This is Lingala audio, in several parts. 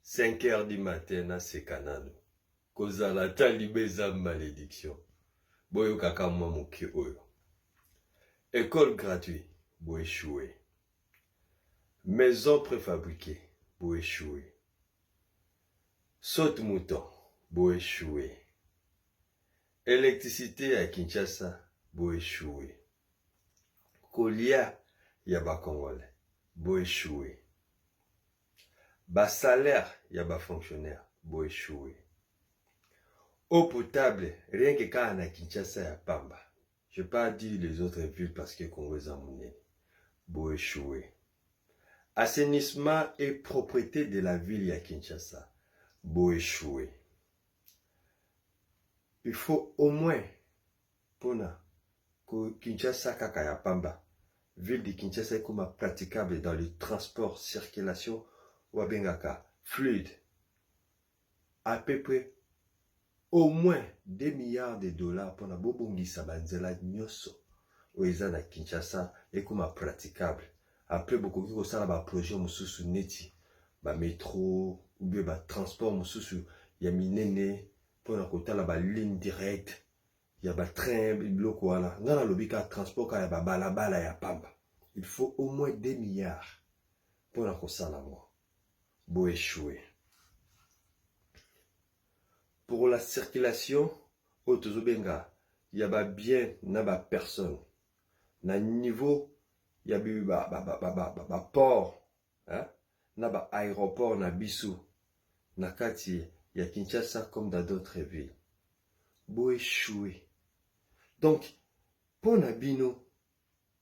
5 heures du matin na sekanano. Kozala talibeza malédiction. Boyo kaka mwa moke oyo. École gratuite, bo échoué. Maison préfabriquée, bo échoué. Saute-mouton, bo échoué. Électricité à Kinshasa, bo échoué. Kolia, yaba congolais, bo échoué. Bas salaire, yaba fonctionnaire, bo échoué. Eau potable, rien que quand on a Kinshasa ya pamba. Je ne vais pas dire les autres villes parce que Congo est amouné. Bo échoué. Assainissement et propreté de la ville ya Kinshasa. Bo échoué. Il faut au moins, pour que Kinshasa kaka ya pamba, ville de Kinshasa est comme praticable dans le transport, circulation, ou bengaka, fluide. À peu près, au moins 2 milliards de dollars pour la bobongisa banzela nyoso. Oeza na Kinshasa est comme praticable. Après beaucoup de ça, ba projet mususu neti, ba métro ou bien ba transport mususu ya minene pour na kota la ba ligne directe, ya ba train biloko wana. Ngana lobika transport ka ya ba balabala ya pamba. Il faut au moins 2 milliards pour na kosala mo. Bo échoué. Pour la circulation, au Tozobenga, il y a bien na ba personne. Na niveau, il y a port, hein? Na ba aéroport na Bissou. Na kati, il y a Kinshasa comme dans d'autres villes. Bo échoué. Donc, pour Nabino,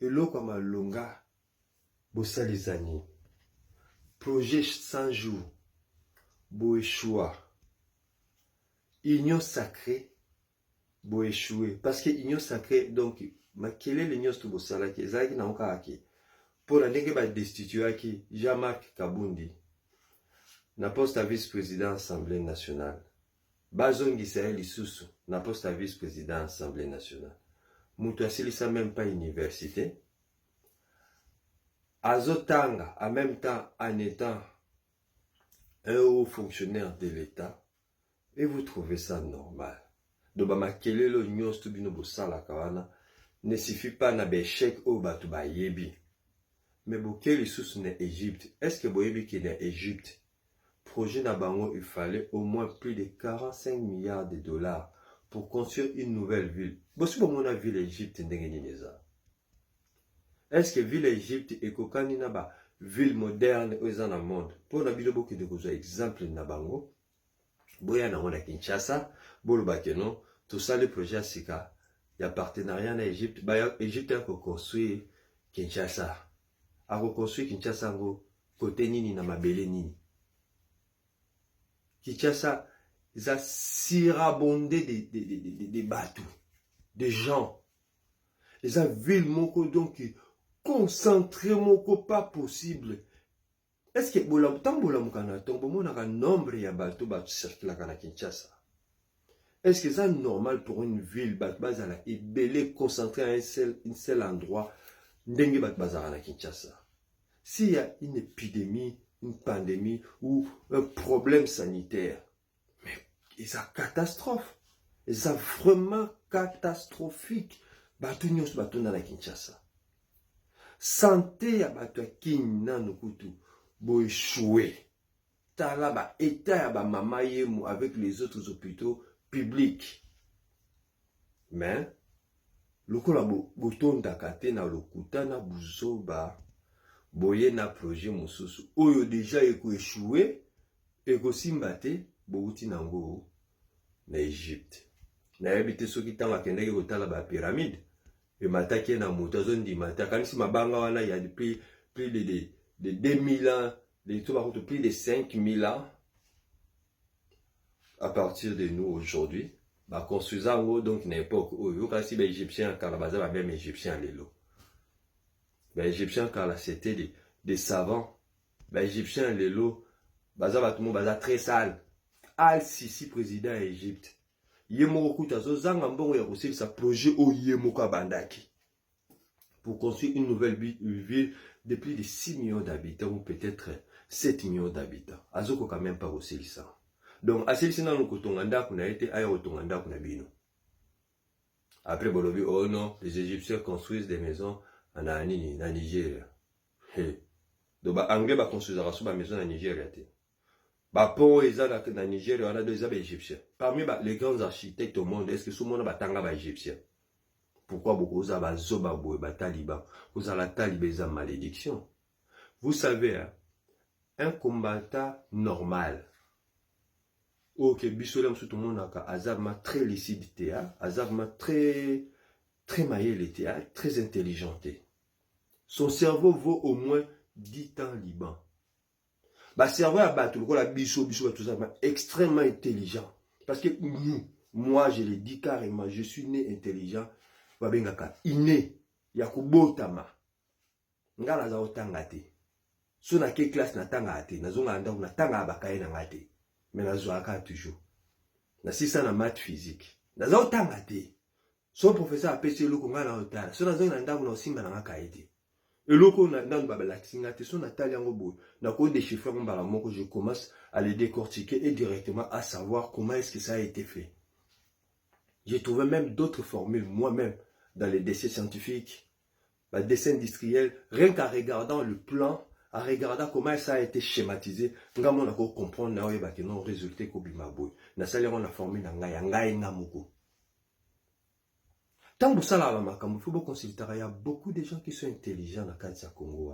et l'eau comme un longa, bo salizani. Projet 100 jours, bo échoué. Union sacrée, bo échoué. Parce que union sacrée, donc, ma quelle est l'union de Bossala qui est na oka aki. Pour la nege ba destitué aki, Jean-Marc Kabundi, na poste à vice-président Assemblée nationale. Bazongi Sahel Isusu, na poste à vice-président Assemblée nationale. Moutou asilisa même pas université. Azotanga, en même temps, en étant un haut fonctionnaire de l'État. Et vous trouvez ça normal. Donc, makelelo nyos to bino bosala kawana ne suffit pas na bechek o batu ba yebi. Mais bokeli sous na Égypte. Est-ce que boyebi qui est Égypte? Projet na bango, il fallait au moins plus de 45 milliards de dollars pour construire une nouvelle ville. Bosi bon na ville Égypte ndengeni neza. Est-ce que ville Égypte et kokani na ba ville moderne aux dans le monde? Pour na bilobo ki de kozo exemple na bango. Boya na mona Kinshasa, bolo bakeno, tout ça le projet Sika, il y a partenariat en Égypte, bah Égypte a construit Kinshasa. A construit Kinshasa ngo côté nini na mabele nini. Kinshasa, ils a sirabondé des bateaux, des gens. Ils a ville moko donc concentré moko pas possible. Est-ce que bola mukana tombo mona ka nombre ya bateau ba circula kana Kinshasa? Est-ce que c'est normal pour une ville bazala ebele concentré à un seul endroit ndenge bazala na Kinshasa? S'il y a une épidémie, une pandémie ou un problème sanitaire, mais c'est une catastrophe. C'est vraiment catastrophique. Bateau nyos bateau na Kinshasa. Santé ya bateau kinna nukutu. Bo échoué. Tala ba état ba mama yemu avec les autres hôpitaux publics. Mais lokola botonda kate na lokuta na buzoba boye na projet mususu oyo déjà eko échoué eko simbate bouti nango na Égypte. Na yebite soki tanga kendeki kotala ba pyramide et mataki na moto zondi mataka nisi mabanga wana ya plus de 2000 ans, plus de 5000 ans, à partir de nous aujourd'hui, bah, construisant donc une époque où il y a Égyptiens, car la même Égyptiens, les lots. Les Égyptiens, car c'était des savants. Les Égyptiens, les lots, tout le monde très sale. Al-Sisi, président d'Égypte. Yemoko Kutazo, Zangambon, il y a aussi ce projet au Yemoka Bandaki. Pour construire une nouvelle ville de plus de 6 millions d'habitants, ou peut-être 7 millions d'habitants. Azoko quand même pas aussi ça. Donc, à celle-ci, nous avons été à Bino. Après, Bolobi, oh non, les Égyptiens construisent des maisons en Nigeria. Hey. Donc, les Anglais construisent des maisons en Nigeria. Pont et na Nigeria, on a deux Égyptiens. Parmi les grands architectes au monde, est-ce que tout le monde est égyptien? Pourquoi beaucoup de talibans? Vous avez la talibé malédiction. Vous savez, hein, un combattant normal, ok, bisolem tout le monde a azarma très lucidité, azarma très maillé, très intelligenté. Son cerveau vaut au moins 10 ans Liban. Bah cerveau à battre, la biso, tout ça, extrêmement intelligent. Parce que moi je l'ai dit carrément, je suis né intelligent. Babengaka, inné, yakubotama. Ngala za otangate. So na ke classe na tanga ate, na zonga anda na tanga abakaye na ngate. Mais na zoaka toujours. Na sisa na maths physique. Na za otanga te. So professeur apesi loko ngala otala. So na zonga na na osimba na ngaka ete. Et loko na ndanu babela singate so na tali yango boy. Na ko déchiffrer mbala moko, je commence à les décortiquer et directement à savoir comment est-ce que ça a été fait. J'ai trouvé même d'autres formules moi-même dans les décès scientifiques, les décès industriels, rien qu'en regardant le plan, en regardant comment ça a été schématisé, on a comprendre que non résultat ko bimaboy. Na sali on a formé na ngai ngamuko. Tant que ça là makambo, faut consulter, il y a beaucoup de gens qui sont intelligents dans le Congo.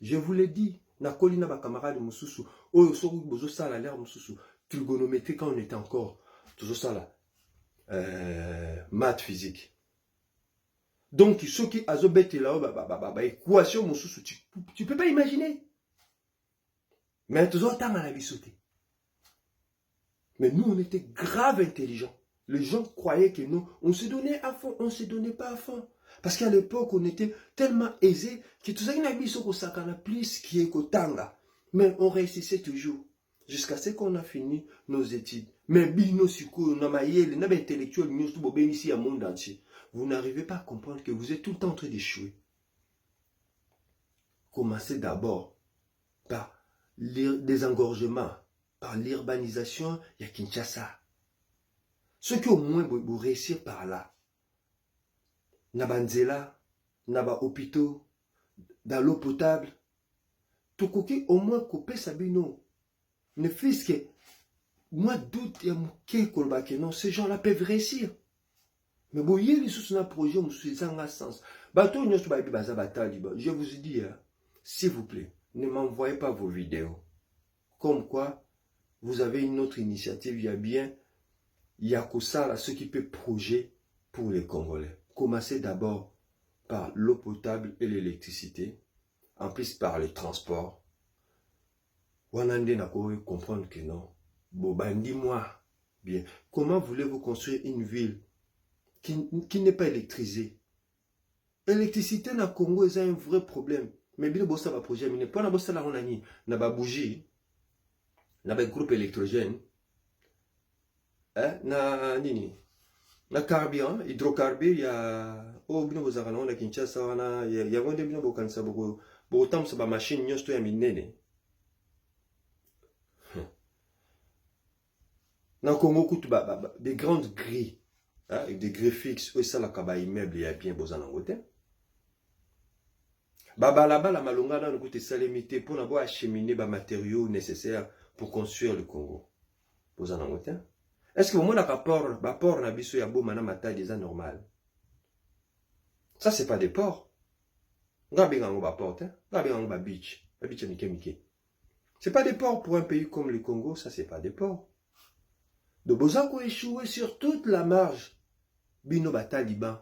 Je vous l'ai dit, na kolina ba camarade mususu, oyo so bozo sala l'air mususu, trigonométrie quand on était encore toujours ça là. Maths physique. Donc, ceux qui azobete là, équation, tu peux pas imaginer. Mais toujours temps à la vie sauter. Mais nous, on était grave intelligents. Les gens croyaient que nous, on se donnait à fond, on se donnait pas à fond. Parce qu'à l'époque, on était tellement aisés que tout ça, il y a plus qui est kotanga. Mais on réussissait toujours. Jusqu'à ce qu'on a fini nos études. Mais bino suko, namayele, nabe intellectuel, nous tout bien ici à monde entier. Vous n'arrivez pas à comprendre que vous êtes tout le temps en train d'échouer. Commencez d'abord par les désengorgements, par l'urbanisation, il y a Kinshasa. Ceux qui au moins vous réussir par là. Nabanzela, naba hôpitaux, dans l'eau potable. Tout coquet au moins couper sabino. Ne fût-ce que moi doute et non, ces gens-là peuvent réussir. Mais bon, il y a des choses dans le projet, sens. Je vous dis, s'il vous plaît, ne m'envoyez pas vos vidéos. Comme quoi, vous avez une autre initiative, il y a que ça, là, ce qui peut projet pour les Congolais. Commencez d'abord par l'eau potable et l'électricité, en plus par les transports. Wanande n'a pas comprendre que non. Bon, dis-moi, bien, comment voulez-vous construire une ville qui n'est pas électrisée? L'électricité dans le Congo, c'est un vrai problème. Mais bien, ça va projet, mais pas dans la ronani, n'a pas bougie, n'a pas groupe électrogène, na nini, na carburant, hydrocarbure, il y a, oh, bien, vous avez la Kinshasa, il y a un bien, vous avez beaucoup, autant ça va machine, n'y a pas de dans le Congo, des grandes grilles, avec des grilles fixes, et ça, la immeuble, il y a bien besoin d'en côté. Là-bas, la malonga, dans le côté salémité, pour avoir acheminé les matériaux nécessaires pour construire le Congo. Besoin d'en côté. Est-ce que au moins, le port, n'a biso ya beau, maintenant, ma taille déjà normale? Ça, c'est pas des ports. Gabi gango ba port, gabi gango ba beach. Ba beach, mike. C'est pas des ports pour un pays comme le Congo, ça, c'est pas des ports. De Bozako échoué sur toute la marge. Bino Bataliban,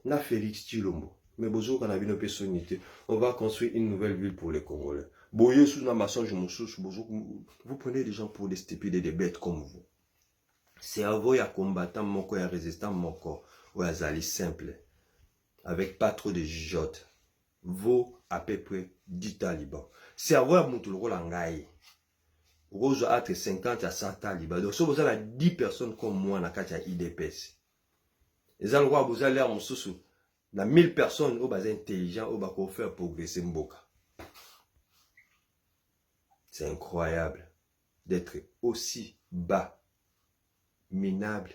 na Félix Tshilombo. Mais Bozo qu'on a vu nos personnalités, on va construire une nouvelle ville pour les Congolais. Boye sous la massage Bozo, vous prenez des gens pour des stupides et des bêtes comme vous. C'est à vous, il y a combattant, mon corps, il y a résistant, mon corps. Ou il y a simple. Avec pas trop de jotes. Vaut à peu près 10 talibans. C'est à vous, il y a mon tour l'angaï. Rose entre 50 à 100 talibans. Donc, si vous avez 10 personnes comme moi, dans le IDPS, les endroits où vous allez en sous, dans 1000 personnes, vous êtes intelligents, vous allez faire progresser Mboka. C'est incroyable d'être aussi bas, minable.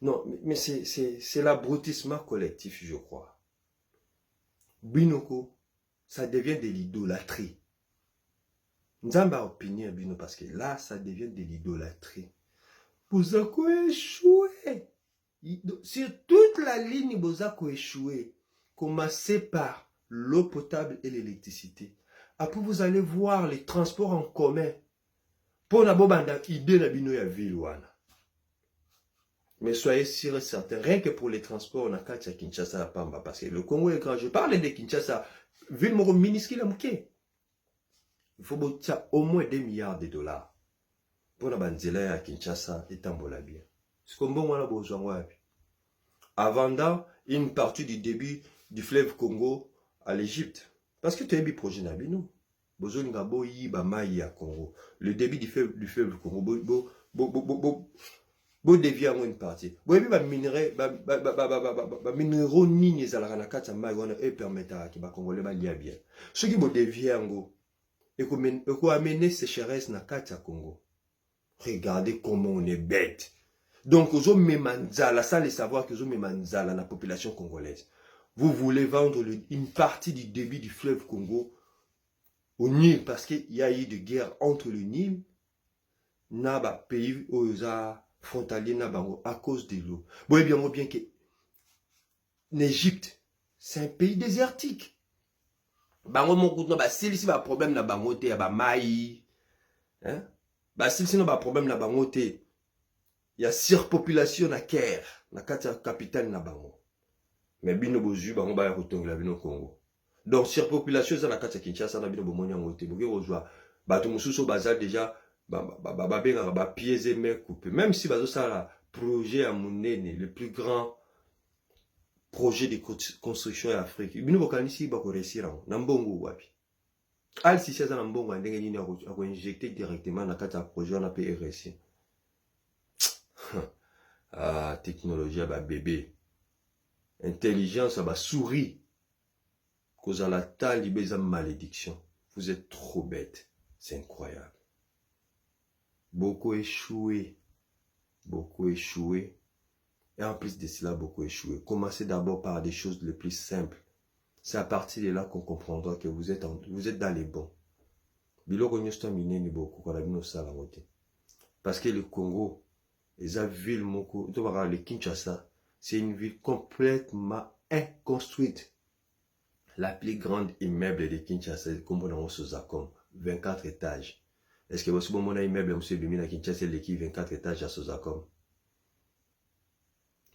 Non, mais c'est l'abrutissement collectif, je crois. Binoko, ça devient de l'idolâtrie. Nzamba opinion Bino parce que là, ça devient de l'idolâtrie. Bozako échoué. Sur toute la ligne, Bozako échoué. Commencez par l'eau potable et l'électricité. Après, vous allez voir les transports en commun. Pour la bobanda, idée na bino ya ville wana. Mais soyez sûr et certain, rien que pour les transports, on a qu'à Kinshasa à Pamba. Parce que le Congo est grand. Je parle de Kinshasa, ville minuscule à Mouké. Il faut au moins 2 milliards de dollars. Pour la banzela à Kinshasa et Tambola bien. C'est comme bon, on a besoin. Avant une partie du début du fleuve Congo à l'Égypte. Parce que tu as un projet Nabino. Besoin de Yiba Maï à Congo. Le début du fleuve Congo. Bo devient une partie. Bo ebi ba minerai minéraux nini ezalaka na kati ya mai wana e permettra ki ba congolais ba lia bien. Ce qui bo devient ngo et ko amener sécheresse na kati ya Congo. Regardez comment on est bête. Donc ozo memanzala sans le savoir que ozo memanzala na population congolaise. Vous voulez vendre une partie du débit du fleuve Congo au Nil parce qu'il y a eu de guerre entre le Nil na ba pays oza frontalier na bango à cause de l'eau. Bon, bien que l'Égypte, c'est un pays désertique. Bango mon coup, bah si ici ba problème na bango te ba mai, hein? Bah si ici ba problème na bango te, il y a surpopulation na Caire, na capitale na bango. Mais bino bozu bango ba retourner la bino Congo. Donc surpopulation ça na kati Kinshasa na bino bomoni yango te. Boke ozwa bato mususu bazal déjà ba pieds et mains coupés. Même si ça projet à monene, le plus grand projet de construction en Afrique. Bino bokanisi ba ko réussir na mbongo wapi. Al si ça na mbongo ndenge nini a ko injecter directement na kata projet na PRC. Ah, technologie ba bébé. Intelligence ba souris. Cause à la talibé za malédiction. Vous êtes trop bête. C'est incroyable. Beaucoup échoué. Beaucoup échoué. Et en plus de cela, beaucoup échoué. Commencez d'abord par des choses les plus simples. C'est à partir de là qu'on comprendra que vous êtes dans les bons. Parce que le Congo, les villes, le Kinshasa, c'est une ville complètement inconstruite. La plus grande immeuble de Kinshasa, comme on a Sozakom, 24 étages. Est-ce que vous avez un immeuble à Kinshasa qui 24 étages à Sozakom?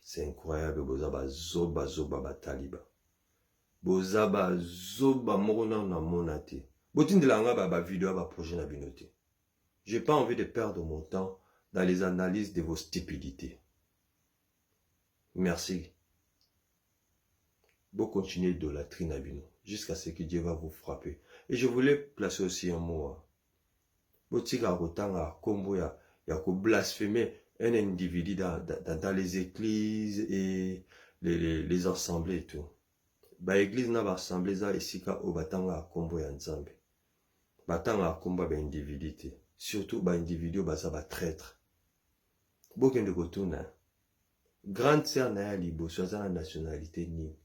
C'est incroyable, Bozaba Zoba Taliba. Bozaba Zoba Mona na Monate. Botin de la ba vidéo ba projet na binoté. J'ai pas envie de perdre mon temps dans les analyses de vos stupidités. Merci. Vous continuez de la trinabino jusqu'à ce que Dieu va vous frapper. Et je voulais placer aussi un mot. Botika rotanga kombo ya ko blasphémer un individu dans les églises et les assemblées et tout. Ba église na ba assemblée za esika o batanga kombo ya nzambe. Batanga kombo ba individu. Surtout ba individu ba za ba traître. Bokende kotuna. Grande sœur na ya liboso za na nationalité ni.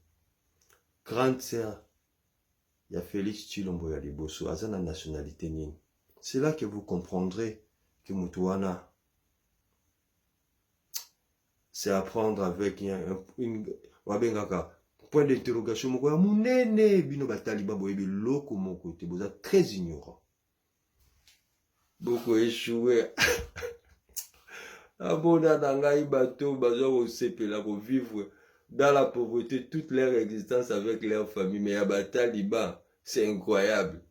Grande sœur ya Félix Tshilombo ya liboso za na nationalité ni. C'est là que vous comprendrez que Mutuana, c'est à prendre avec une point d'interrogation. Vous êtes très ignorant. Beaucoup échoué. Vivre dans la pauvreté toute leur existence avec leur famille. Mais à Taliban, c'est incroyable.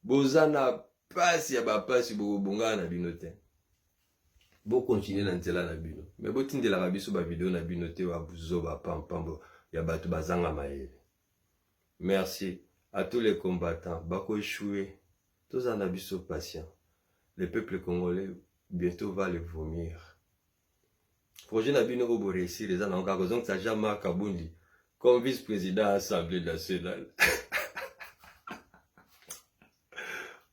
Bozana passe ya ba passe bonga na binote. Bo continuer na nzela na bino. Mais bo tindela ka biso ba vidéo na binote wa buzo ba pampambo ya batu bazanga maele. Merci à tous les combattants. Bako échoué. Tous en abisso patient. Le peuple congolais bientôt va le vomir. Projet na bino ko réussir les ans encore donc ça jamais Kabundi comme vice-président à l'Assemblée nationale.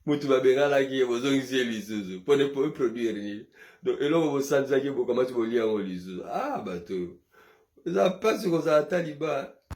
mutu babengaki bozongisi lisusu pone po produire ni donc eloko bosanzaki bokamati bolia yango lisusu ah bato eza mpasi kozala taliba